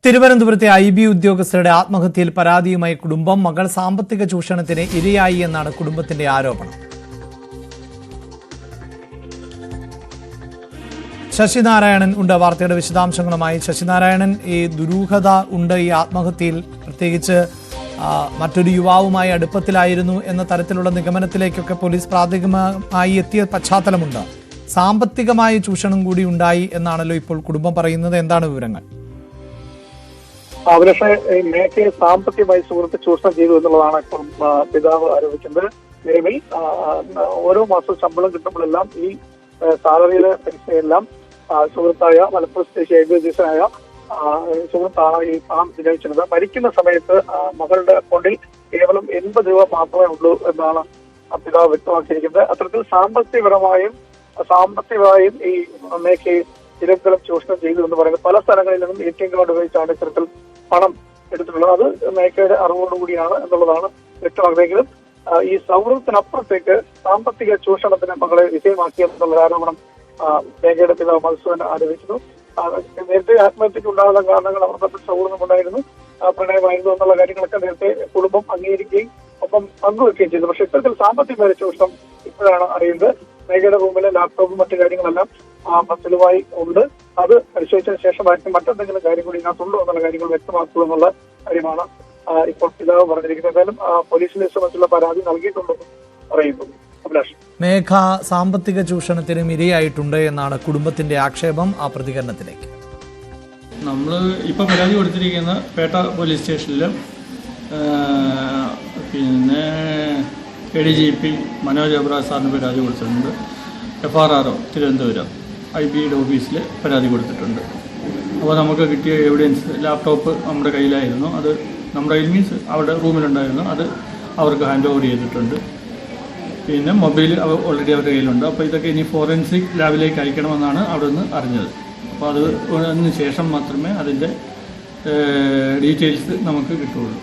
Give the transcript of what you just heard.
തിരുവനന്തപുരത്തെ IB ഉദ്യോഗസ്ഥരുടെ ആത്മഹത്യയിൽ പരാതിയുമായി കുടുംബം. മകൾ സാമ്പത്തിക ചൂഷണത്തിന് ഇരയായി എന്നാണ് കുടുംബത്തിന്റെ ആരോപണം. ശശിനാരായണൻ ഉണ്ട് വാർത്തയുടെ വിശദാംശങ്ങളുമായി. ശശിനാരായണൻ, ഈ ദുരൂഹത ഉണ്ട് ഈ ആത്മഹത്യയിൽ, പ്രത്യേകിച്ച് മറ്റൊരു യുവാവുമായി അടുപ്പത്തിലായിരുന്നു എന്ന തരത്തിലുള്ള നിഗമനത്തിലേക്കൊക്കെ പോലീസ് പ്രാഥമികമായി എത്തിയ പശ്ചാത്തലമുണ്ട്. സാമ്പത്തികമായ ചൂഷണം കൂടി ഉണ്ടായി എന്നാണല്ലോ ഇപ്പോൾ കുടുംബം പറയുന്നത്. എന്താണ് വിവരങ്ങൾ? പക്ഷേ മേഘയെ സാമ്പത്തികമായി സുഹൃത്ത് ചൂഷണം ചെയ്തു എന്നുള്ളതാണ് ഇപ്പോൾ പിതാവ് ആരോപിക്കുന്നത്. നിലവിൽ ഓരോ മാസവും ശമ്പളം കിട്ടുമ്പോഴെല്ലാം ഈ സാലറിയുടെ പൈസയെല്ലാം സുഹൃത്തായ മലപ്പുറം സ്വദേശി IB ഉദ്യോഗസ്ഥനായ സുഹൃത്താണ് ഈ പണം വിനിയോഗിച്ചത്. മരിക്കുന്ന സമയത്ത് മകളുടെ അക്കൗണ്ടിൽ കേവലം 80 രൂപ മാത്രമേ ഉള്ളൂ എന്നാണ് പിതാവ് വ്യക്തമാക്കിയിരിക്കുന്നത്. അത്തരത്തിൽ സാമ്പത്തികമായും ഈ മേഘയെ നിരന്തരം ചൂഷണം ചെയ്തു എന്ന് പറയുന്നത് പല സ്ഥലങ്ങളിൽ നിന്നും ATM കാർഡ് ഉപയോഗിച്ചാണ് ഇത്തരത്തിൽ പണം എടുത്തിട്ടുള്ളത്. അത് മേഘയുടെ അറിവോടുകൂടിയാണ് എന്നുള്ളതാണ് വ്യക്തമാക്കിയെങ്കിലും ഈ സൗഹൃദത്തിനപ്പുറത്തേക്ക് സാമ്പത്തിക ചൂഷണത്തിന് മകളെ വിധേയമാക്കിയെന്നുള്ള ആരോപണം മേഘയുടെ പിതാവ് മധുസൂദൻ ആരോപിക്കുന്നു. നേരത്തെ ആത്മഹത്യക്ക് ഉണ്ടാകുന്ന കാരണങ്ങൾ അവർ തമ്മിൽ സൗഹൃദമുണ്ടായിരുന്നു, പ്രണയമായിരുന്നു എന്നുള്ള കാര്യങ്ങളൊക്കെ നേരത്തെ കുടുംബം അംഗീകരിക്കുകയും ഒപ്പം പങ്കുവെക്കുകയും ചെയ്തു. പക്ഷെ ഇത്തരത്തിൽ സാമ്പത്തികമായ ചൂഷണം ഇപ്പോഴാണ് അറിയുന്നത്. മേഘയുടെ റൂമിലെ ലാപ്ടോപ്പും മറ്റു കാര്യങ്ങളെല്ലാം തെളിവായി ഉണ്ട്. അത് പരിശോധിച്ചതിന് ശേഷമായിരിക്കും മറ്റെന്തെങ്കിലും കാര്യം കൂടി ഇതിനകത്തുണ്ടോ എന്നുള്ള കാര്യങ്ങൾ വ്യക്തമാക്കുക എന്നുള്ള കാര്യമാണ് ഇപ്പോൾ പിതാവ് പറഞ്ഞിരിക്കുന്നത്. എന്തായാലും പോലീസിനെ സംബന്ധിച്ചുള്ള പരാതി നൽകിയിട്ടുണ്ടെന്ന് പറയുന്നു. അഭിലാഷ്, മേഘ സാമ്പത്തിക ചൂഷണത്തിനും ഇരയായിട്ടുണ്ട് എന്നാണ് കുടുംബത്തിന്റെ ആക്ഷേപം. ആ പ്രതികരണത്തിലേക്ക് നമ്മൾ ഇപ്പോൾ പരാതി കൊടുത്തിരിക്കുന്ന പേട്ട പോലീസ് സ്റ്റേഷനിലും പിന്നെ ADGP മനോജ് അബ്രാസ് സാറിന് പരാതി കൊടുത്തിട്ടുണ്ട്. FRRO തിരുവനന്തപുരം IBയുടെ ഓഫീസിൽ പരാതി കൊടുത്തിട്ടുണ്ട്. അപ്പോൾ നമുക്ക് കിട്ടിയ എവിഡൻസ് ലാപ്ടോപ്പ് നമ്മുടെ കയ്യിലായിരുന്നു. അത് നമ്മുടെ കയ്യിൽ മീൻസ് അവിടെ റൂമിലുണ്ടായിരുന്നു. അത് അവർക്ക് ഹാൻഡ് ഓവർ ചെയ്തിട്ടുണ്ട്. പിന്നെ മൊബൈൽ ഓൾറെഡി അവരുടെ കയ്യിലുണ്ട്. അപ്പോൾ ഇതൊക്കെ ഇനി ഫോറൻസിക് ലാബിലേക്ക് അയക്കണമെന്നാണ് അവിടെ നിന്ന് അറിഞ്ഞത്. അപ്പോൾ അതിന് ശേഷം മാത്രമേ അതിൻ്റെ ഡീറ്റെയിൽസ് നമുക്ക് കിട്ടുകയുള്ളൂ.